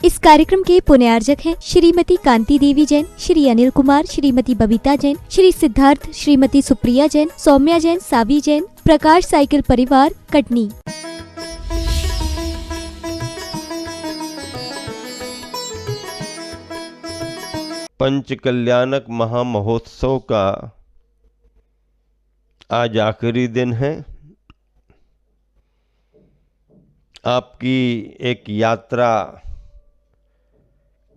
इस कार्यक्रम के पुण्यार्जक हैं श्रीमती कांति देवी जैन, श्री अनिल कुमार, श्रीमती बबीता जैन, श्री सिद्धार्थ, श्रीमती सुप्रिया जैन, सौम्या जैन, सावी जैन, प्रकाश साइकिल परिवार, कटनी। पंचकल्याणक महामहोत्सव का आज आखिरी दिन है। आपकी एक यात्रा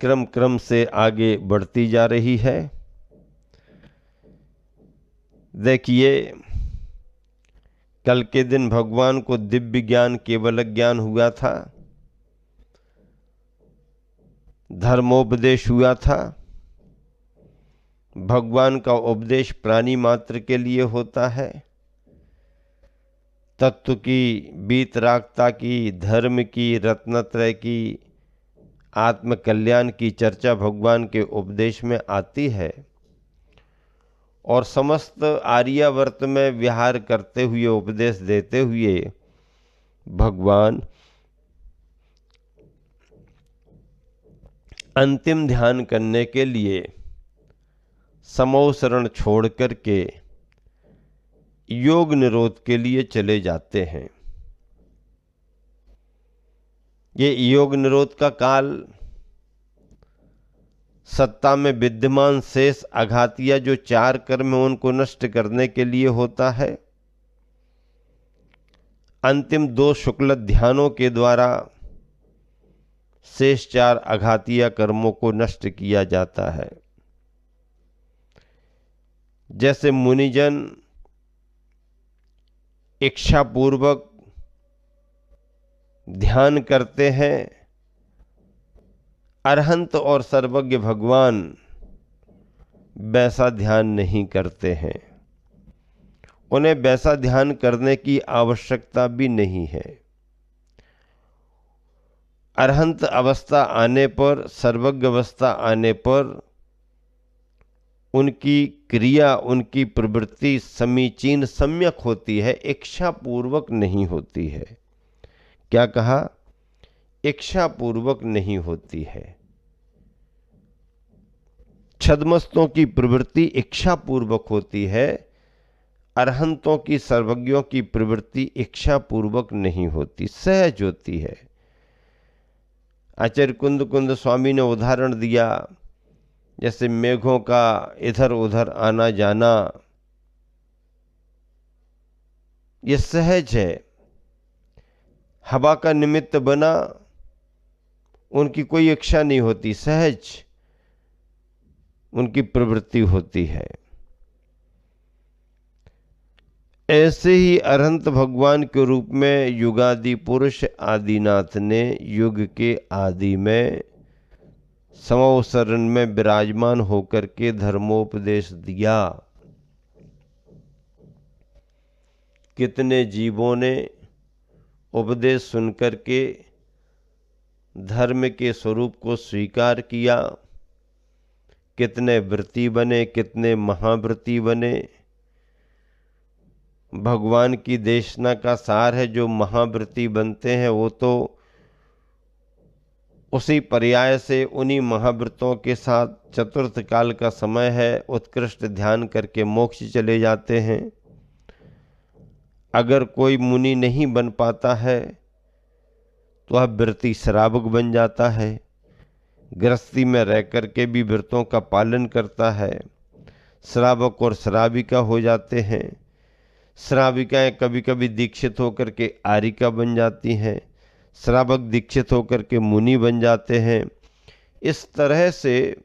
क्रम से आगे बढ़ती जा रही है। देखिए, कल के दिन भगवान को दिव्य ज्ञान, केवल ज्ञान हुआ था, धर्मोपदेश हुआ था। भगवान का उपदेश प्राणी मात्र के लिए होता है। तत्व की, वीतरागता की, धर्म की, रत्नत्रय की, आत्म कल्याण की चर्चा भगवान के उपदेश में आती है और समस्त आर्यावर्त में विहार करते हुए, उपदेश देते हुए भगवान अंतिम ध्यान करने के लिए समो शरण छोड़ करके योग निरोध के लिए चले जाते हैं। ये योग निरोध का काल सत्ता में विद्यमान शेष आघातिया जो 4 कर्म हैं उनको नष्ट करने के लिए होता है। अंतिम 2 शुक्ल ध्यानों के द्वारा शेष 4 आघातिया कर्मों को नष्ट किया जाता है। जैसे मुनिजन इच्छा पूर्वक ध्यान करते हैं, अरहंत और सर्वज्ञ भगवान वैसा ध्यान नहीं करते हैं। उन्हें वैसा ध्यान करने की आवश्यकता भी नहीं है। अरहंत अवस्था आने पर, सर्वज्ञ अवस्था आने पर उनकी क्रिया, उनकी प्रवृत्ति समीचीन, सम्यक होती है, इच्छा पूर्वक नहीं होती है। क्या कहा? इच्छा पूर्वक नहीं होती है। छद्मस्तों की प्रवृत्ति इच्छा पूर्वक होती है, अरहंतों की, सर्वज्ञों की प्रवृत्ति इच्छा पूर्वक नहीं होती, सहज होती है। आचार्य कुंद स्वामी ने उदाहरण दिया, जैसे मेघों का इधर उधर आना जाना, ये सहज है। हवा का निमित्त बना, उनकी कोई इच्छा नहीं होती, सहज उनकी प्रवृत्ति होती है। ऐसे ही अरहंत भगवान के रूप में युगादि पुरुष आदिनाथ ने युग के आदि में समो शरण में विराजमान होकर के धर्मोपदेश दिया। कितने जीवों ने उपदेश सुनकर के धर्म के स्वरूप को स्वीकार किया, कितने व्रती बने, कितने महाव्रती बने। भगवान की देशना का सार है, जो महाव्रती बनते हैं वो तो उसी पर्याय से उन्हीं महाव्रतों के साथ चतुर्थ काल का समय है, उत्कृष्ट ध्यान करके मोक्ष चले जाते हैं। अगर कोई मुनि नहीं बन पाता है तो वह व्रती श्रावक बन जाता है, गृहस्थी में रह करके भी व्रतों का पालन करता है। श्रावक और श्राविका हो जाते हैं। श्राविकाएं कभी कभी दीक्षित होकर के आरिका बन जाती हैं, श्रावक दीक्षित होकर के मुनि बन जाते हैं। इस तरह से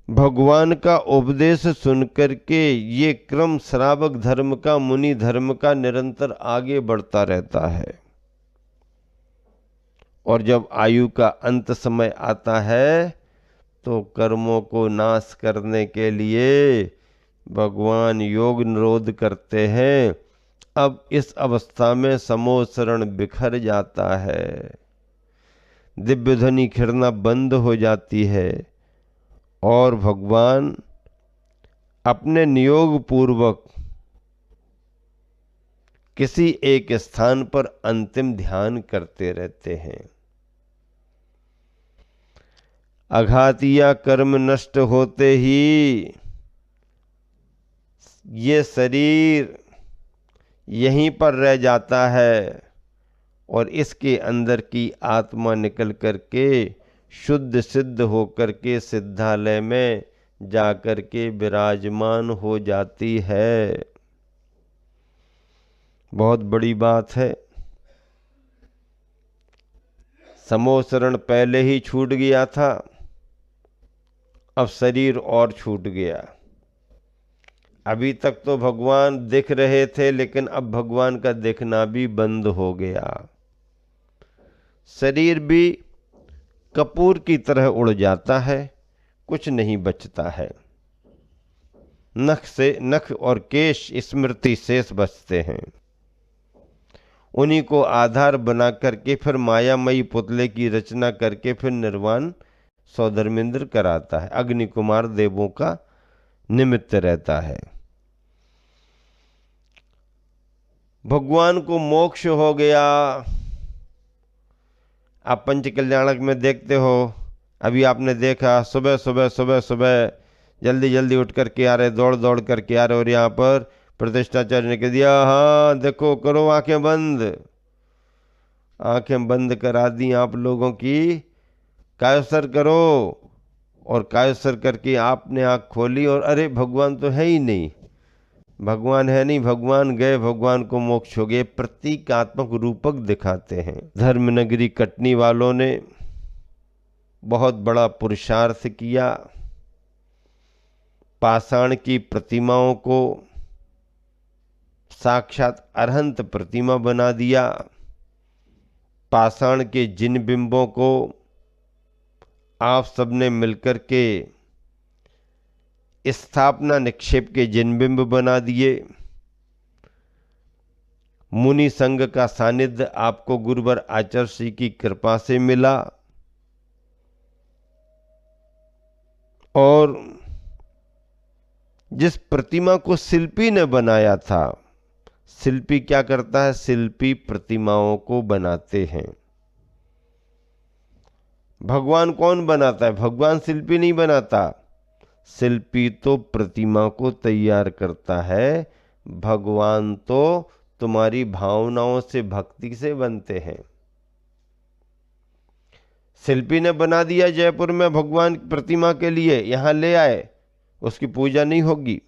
भगवान का उपदेश सुनकर के ये क्रम श्रावक धर्म का, मुनि धर्म का निरंतर आगे बढ़ता रहता है। और जब आयु का अंत समय आता है तो कर्मों को नाश करने के लिए भगवान योग निरोध करते हैं। अब इस अवस्था में समो शरण बिखर जाता है, दिव्य ध्वनि खिरना बंद हो जाती है और भगवान अपने नियोग पूर्वक किसी एक स्थान पर अंतिम ध्यान करते रहते हैं। अघातिया कर्म नष्ट होते ही ये शरीर यहीं पर रह जाता है और इसके अंदर की आत्मा निकल करके शुद्ध सिद्ध होकर के सिद्धालय में जाकर के विराजमान हो जाती है। बहुत बड़ी बात है। समोसरण पहले ही छूट गया था, अब शरीर और छूट गया। अभी तक तो भगवान दिख रहे थे, लेकिन अब भगवान का दिखना भी बंद हो गया। शरीर भी कपूर की तरह उड़ जाता है, कुछ नहीं बचता है। नख और केश स्मृति शेष बचते हैं। उन्हीं को आधार बना करके फिर मायामयी पुतले की रचना करके फिर निर्वाण सौधर्मेंद्र कराता है, अग्नि कुमार देवों का निमित्त रहता है। भगवान को मोक्ष हो गया। आप पंच कल्याणक में देखते हो, अभी आपने देखा सुबह सुबह सुबह सुबह जल्दी जल्दी उठ करके आ रहे, दौड़ दौड़ करके आ रहे, और यहाँ पर प्रतिष्ठाचार्य ने कह दिया, हाँ देखो करो आंखें बंद। आंखें बंद करा दी आप लोगों की, कायसर करो। और कायसर करके आपने आंख खोली और अरे भगवान तो है ही नहीं, भगवान है नहीं, भगवान गए, भगवान को मोक्ष हो गए। प्रतीकात्मक रूपक दिखाते हैं। धर्म नगरी कटनी वालों ने बहुत बड़ा पुरुषार्थ किया। पाषाण की प्रतिमाओं को साक्षात अरहंत प्रतिमा बना दिया। पाषाण के जिन बिंबों को आप सबने मिलकर के स्थापना निक्षेप के जिन बिंब बना दिए। मुनि संघ का सानिध्य आपको गुरुवर आचार्य श्री की कृपा से मिला। और जिस प्रतिमा को शिल्पी ने बनाया था, शिल्पी क्या करता है, शिल्पी प्रतिमाओं को बनाते हैं। भगवान कौन बनाता है, भगवान शिल्पी नहीं बनाता, शिल्पी तो प्रतिमा को तैयार करता है। भगवान तो तुम्हारी भावनाओं से, भक्ति से बनते हैं। शिल्पी ने बना दिया जयपुर में भगवान की प्रतिमा के लिए, यहां ले आए, उसकी पूजा नहीं होगी,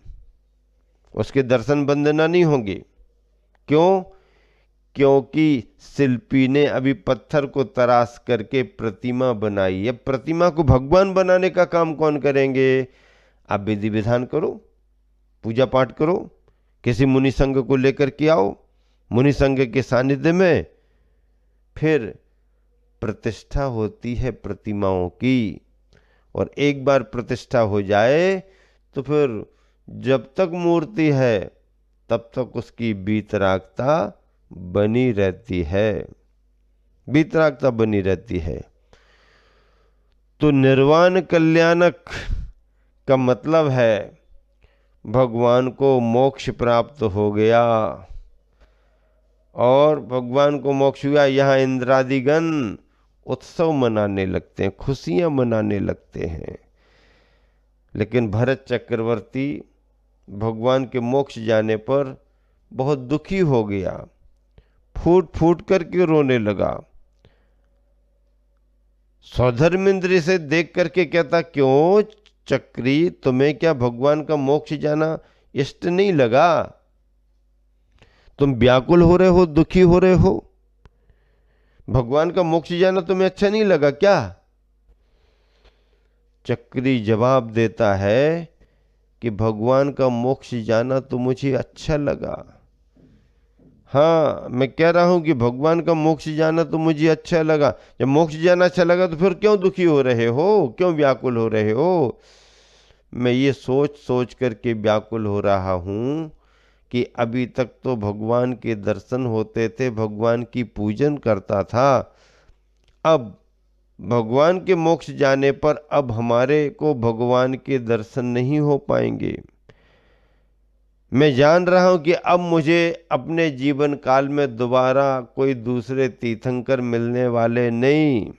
उसके दर्शन वंदना नहीं होगी। क्यों? क्योंकि शिल्पी ने अभी पत्थर को तराश करके प्रतिमा बनाई। अब प्रतिमा को भगवान बनाने का काम कौन करेंगे? आप विधि विधान करो, पूजा पाठ करो, किसी मुनि संघ को लेकर के आओ, मुनि संघ के सानिध्य में फिर प्रतिष्ठा होती है प्रतिमाओं की। और एक बार प्रतिष्ठा हो जाए तो फिर जब तक मूर्ति है तब तक उसकी वीतरागता बनी रहती है, वीतरागता बनी रहती है। तो निर्वाण कल्याणक का मतलब है भगवान को मोक्ष प्राप्त हो गया। और भगवान को मोक्ष हुआ, यहाँ इंद्रादिगण उत्सव मनाने लगते हैं, खुशियां मनाने लगते हैं। लेकिन भरत चक्रवर्ती भगवान के मोक्ष जाने पर बहुत दुखी हो गया, फूट फूट करके रोने लगा। सौधर्मेंद्र से देख करके कहता, क्यों चक्री, तुम्हें क्या भगवान का मोक्ष जाना इष्ट नहीं लगा? तुम व्याकुल हो रहे हो, दुखी हो रहे हो, भगवान का मोक्ष जाना तुम्हें अच्छा नहीं लगा क्या? चक्री जवाब देता है कि भगवान का मोक्ष जाना तो मुझे अच्छा लगा। हाँ, मैं कह रहा हूं कि भगवान का मोक्ष जाना तो मुझे अच्छा लगा। जब मोक्ष जाना अच्छा लगा तो फिर क्यों दुखी हो रहे हो, क्यों व्याकुल हो रहे हो? मैं ये सोच सोच करके व्याकुल हो रहा हूं कि अभी तक तो भगवान के दर्शन होते थे, भगवान की पूजन करता था। अब भगवान के मोक्ष जाने पर अब हमारे को भगवान के दर्शन नहीं हो पाएंगे। मैं जान रहा हूं कि अब मुझे अपने जीवन काल में दोबारा कोई दूसरे तीर्थंकर मिलने वाले नहीं।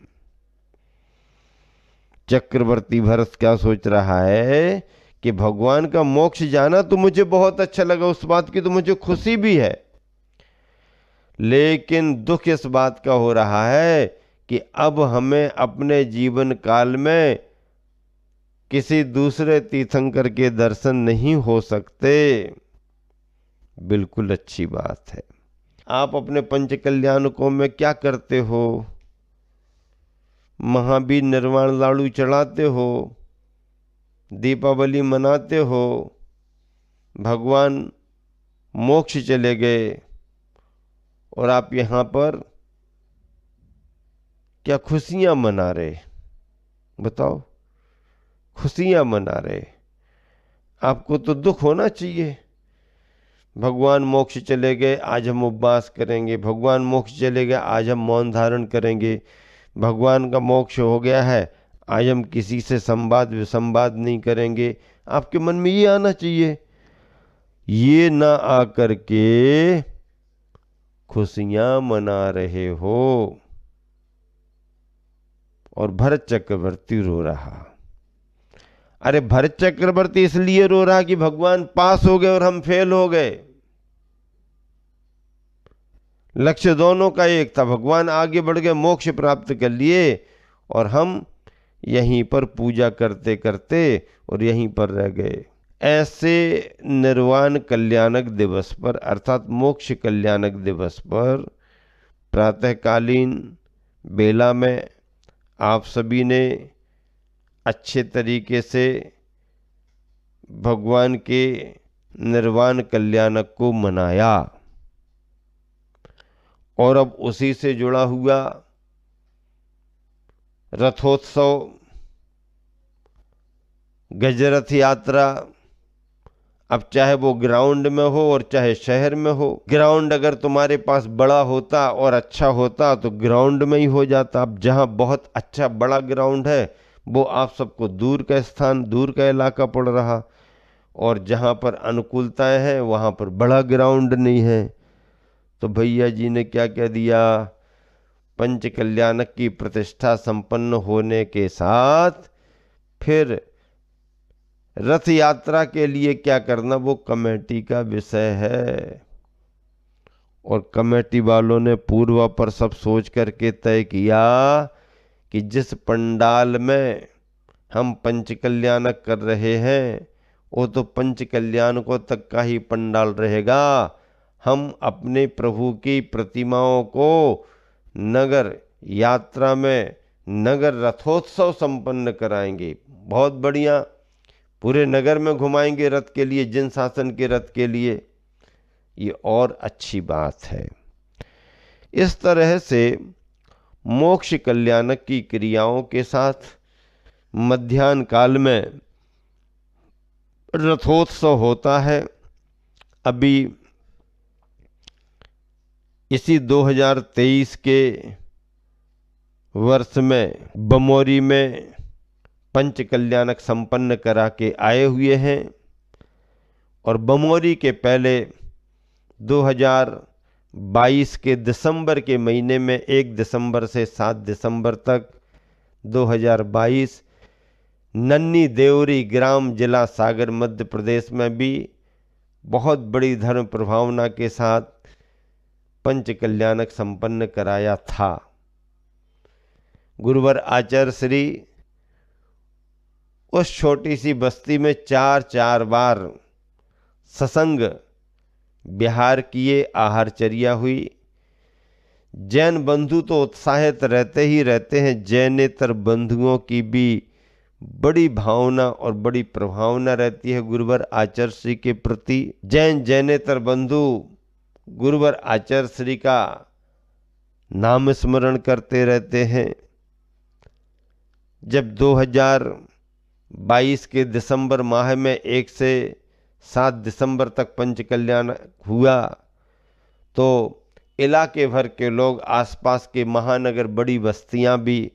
चक्रवर्ती भरत क्या सोच रहा है कि भगवान का मोक्ष जाना तो मुझे बहुत अच्छा लगा, उस बात की तो मुझे खुशी भी है, लेकिन दुख इस बात का हो रहा है कि अब हमें अपने जीवन काल में किसी दूसरे तीर्थंकर के दर्शन नहीं हो सकते। बिल्कुल अच्छी बात है। आप अपने पंच कल्याणकों में क्या करते हो? महावीर निर्वाण लाड़ू चढ़ाते हो, दीपावली मनाते हो, भगवान मोक्ष चले गए और आप यहाँ पर क्या खुशियां मना रहे? बताओ, खुशियां मना रहे। आपको तो दुख होना चाहिए। भगवान मोक्ष चले गए, आज हम उपवास करेंगे। भगवान मोक्ष चले गए, आज हम मौन धारण करेंगे। भगवान का मोक्ष हो गया है, आज हम किसी से संवाद विसंवाद नहीं करेंगे। आपके मन में ये आना चाहिए। ये ना आकर के खुशियां मना रहे हो। और भरत चक्रवर्ती रो रहा। अरे भरत चक्रवर्ती इसलिए रो रहा कि भगवान पास हो गए और हम फेल हो गए। लक्ष्य दोनों का एक था, भगवान आगे बढ़ गए, मोक्ष प्राप्त कर लिए और हम यहीं पर पूजा करते करते और यहीं पर रह गए। ऐसे निर्वाण कल्याणक दिवस पर अर्थात मोक्ष कल्याणक दिवस पर प्रातःकालीन बेला में आप सभी ने अच्छे तरीके से भगवान के निर्वाण कल्याणक को मनाया और अब उसी से जुड़ा हुआ रथोत्सव, गजरथ यात्रा, अब चाहे वो ग्राउंड में हो और चाहे शहर में हो। ग्राउंड अगर तुम्हारे पास बड़ा होता और अच्छा होता तो ग्राउंड में ही हो जाता। अब जहाँ बहुत अच्छा बड़ा ग्राउंड है वो आप सबको दूर का स्थान, दूर का इलाका पड़ रहा, और जहाँ पर अनुकूलताएं हैं वहाँ पर बड़ा ग्राउंड नहीं है। तो भैया जी ने क्या कह दिया, पंच कल्याणक की प्रतिष्ठा संपन्न होने के साथ फिर रथ यात्रा के लिए क्या करना वो कमेटी का विषय है। और कमेटी वालों ने पूर्व पर सब सोच करके तय किया कि जिस पंडाल में हम पंच कल्याणक कर रहे हैं वो तो पंच कल्याणकों तक का ही पंडाल रहेगा। हम अपने प्रभु की प्रतिमाओं को नगर यात्रा में नगर रथोत्सव संपन्न कराएंगे। बहुत बढ़िया, पूरे नगर में घुमाएंगे रथ के लिए, जिन शासन के रथ के लिए। ये और अच्छी बात है। इस तरह से मोक्ष कल्याणक की क्रियाओं के साथ मध्याह्न काल में रथोत्सव होता है। अभी इसी 2023 के वर्ष में बमोरी में पंच कल्याणक संपन्न करा के आए हुए हैं। और बमोरी के पहले 2022 के दिसंबर के महीने में 1 दिसंबर से 7 दिसंबर तक 2022 नन्नी देवरी ग्राम जिला सागर मध्य प्रदेश में भी बहुत बड़ी धर्म प्रभावना के साथ पंच कल्याणक संपन्न कराया था। गुरुवर आचार्य श्री उस छोटी सी बस्ती में 4 बार सत्संग विहार किए, आहारचर्या हुई। जैन बंधु तो उत्साहित रहते ही रहते हैं। जैनेतर बंधुओं की भी बड़ी भावना और बड़ी प्रभावना रहती है गुरुवर आचार्य श्री के प्रति। जैनेतर बंधु गुरुवर आचार्य श्री का नाम स्मरण करते रहते हैं। जब 2022 के दिसंबर माह में 1 से 7 दिसंबर तक पंच कल्याण हुआ तो इलाके भर के लोग, आसपास के महानगर बड़ी बस्तियां भी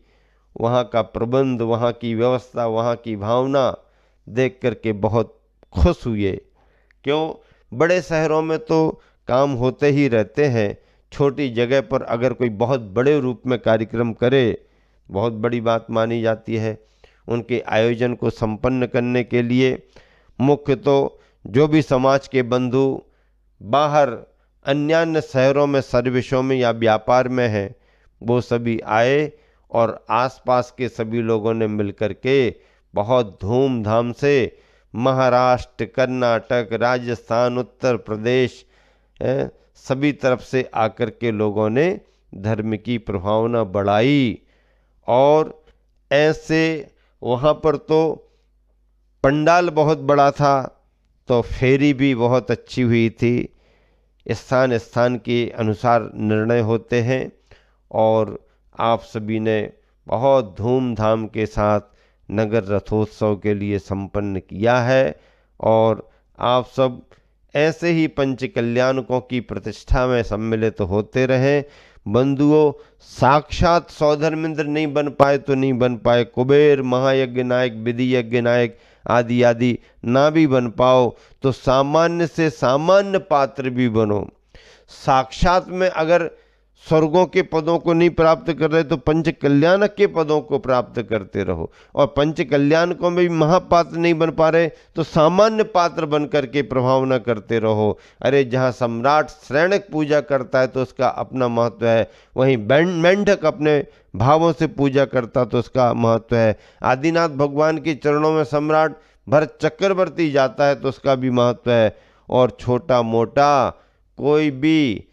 वहाँ का प्रबंध, वहाँ की व्यवस्था, वहाँ की भावना देख करके बहुत खुश हुए। क्यों, बड़े शहरों में तो काम होते ही रहते हैं। छोटी जगह पर अगर कोई बहुत बड़े रूप में कार्यक्रम करे बहुत बड़ी बात मानी जाती है। उनके आयोजन को संपन्न करने के लिए। मुख्य तो जो भी समाज के बंधु बाहर अन्य शहरों में सर्विसों में या व्यापार में हैं, वो सभी आए और आसपास के सभी लोगों ने मिलकर के बहुत धूमधाम से महाराष्ट्र, कर्नाटक, राजस्थान, उत्तर प्रदेश सभी तरफ से आकर के लोगों ने धर्म की प्रभावना बढ़ाई। और ऐसे वहाँ पर तो पंडाल बहुत बड़ा था, तो फेरी भी बहुत अच्छी हुई थी। स्थान स्थान के अनुसार निर्णय होते हैं और आप सभी ने बहुत धूमधाम के साथ नगर रथोत्सव के लिए संपन्न किया है। और आप सब ऐसे ही पंच कल्याणकों की प्रतिष्ठा में सम्मिलित होते रहें। बंधुओं, साक्षात सौधर्मेंद्र नहीं बन पाए तो नहीं बन पाए, कुबेर, महायज्ञ नायक, विधि यज्ञ नायक आदि आदि ना भी बन पाओ तो सामान्य से सामान्य पात्र भी बनो। साक्षात में अगर स्वर्गों के पदों को नहीं प्राप्त कर रहे तो पंच कल्याणक के पदों को प्राप्त करते रहो। और पंच कल्याणकों में भी महापात्र नहीं बन पा रहे तो सामान्य पात्र बन करके प्रभावना करते रहो। अरे जहाँ सम्राट श्रेणक पूजा करता है तो उसका अपना महत्व है, वहीं मेंढक अपने भावों से पूजा करता तो उसका महत्व है। आदिनाथ भगवान के चरणों में सम्राट भरत चक्रवर्ती जाता है तो उसका भी महत्व है। और छोटा मोटा कोई भी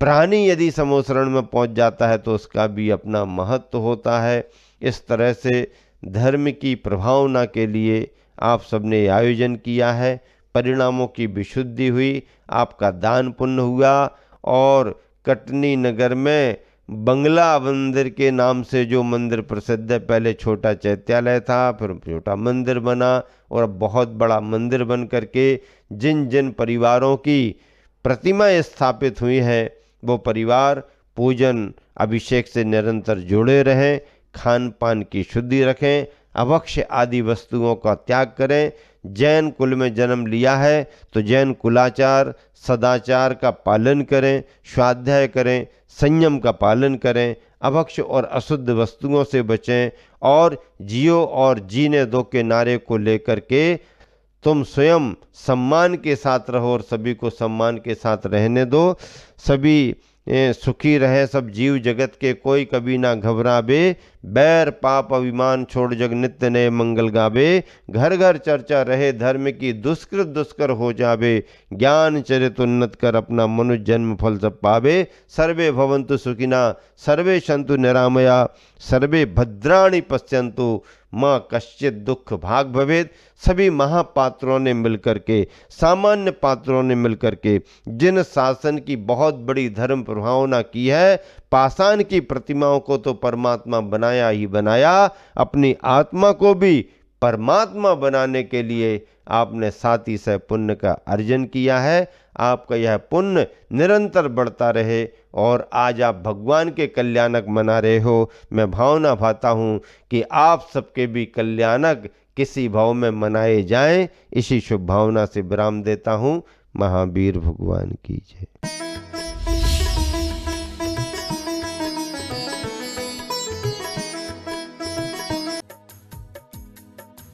प्राणी यदि समोसरण में पहुंच जाता है तो उसका भी अपना महत्व होता है। इस तरह से धर्म की प्रभावना के लिए आप सबने आयोजन किया है। परिणामों की विशुद्धि हुई, आपका दान पुण्य हुआ। और कटनी नगर में बंगला मंदिर के नाम से जो मंदिर प्रसिद्ध है, पहले छोटा चैत्यालय था, फिर छोटा मंदिर बना और अब बहुत बड़ा मंदिर बन करके जिन जिन परिवारों की प्रतिमाएं स्थापित हुई हैं वो परिवार पूजन अभिषेक से निरंतर जुड़े रहें, खान पान की शुद्धि रखें, अभक्ष्य आदि वस्तुओं का त्याग करें। जैन कुल में जन्म लिया है तो जैन कुलाचार सदाचार का पालन करें, स्वाध्याय करें, संयम का पालन करें, अभक्ष्य और अशुद्ध वस्तुओं से बचें और जियो और जीने दो के नारे को लेकर के तुम स्वयं सम्मान के साथ रहो और सभी को सम्मान के साथ रहने दो। सभी सुखी रहे सब जीव जगत के, कोई कभी ना घबरावे, बैर पाप अभिमान छोड़ जग नित्य नए मंगल गावे। घर घर चर्चा रहे धर्म की, दुष्कृत दुष्कर हो जावे, ज्ञान चरित उन्नत कर अपना मनुष्य जन्म फल सब पावे। सर्वे भवन्तु सुखिना सर्वे सन्तु निरामया सर्वे भद्राणि पश्यन्तु माँ कश्चित दुख भाग भवेद। सभी महापात्रों ने मिलकर के, सामान्य पात्रों ने मिलकर के जिन शासन की बहुत बड़ी धर्म प्रभावना की है, पाषाण की प्रतिमाओं को तो परमात्मा बनाया ही बनाया, अपनी आत्मा को भी परमात्मा बनाने के लिए आपने साथी से पुण्य का अर्जन किया है। आपका यह पुण्य निरंतर बढ़ता रहे और आज आप भगवान के कल्याणक मना रहे हो। मैं भावना भाता हूँ कि आप सबके भी कल्याणक किसी भाव में मनाए जाएं। इसी शुभ भावना से विराम देता हूँ। महावीर भगवान की जय।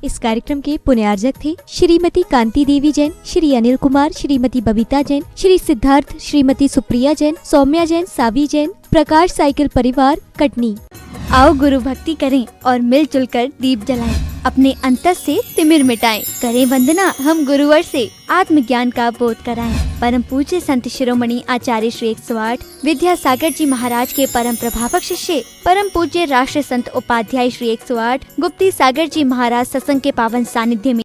इस कार्यक्रम के पुण्यार्जक थे श्रीमती कांति देवी जैन, श्री अनिल कुमार, श्रीमती बबीता जैन, श्री सिद्धार्थ, श्रीमती सुप्रिया जैन, सौम्या जैन, सावी जैन, प्रकाश साइकिल परिवार कटनी। आओ गुरु भक्ति करें और मिलजुल कर दीप जलाएं, अपने अंतर से तिमिर मिटाएं। करें वंदना हम गुरुवर से, आत्मज्ञान का बोध कराएं। परम पूज्य संत शिरोमणि आचार्य श्री 108 विद्यासागर जी महाराज के परम प्रभावक शिष्य परम पूज्य राष्ट्र संत उपाध्याय श्री 108 गुप्ती सागर जी महाराज सत्संग के पावन सानिध्य में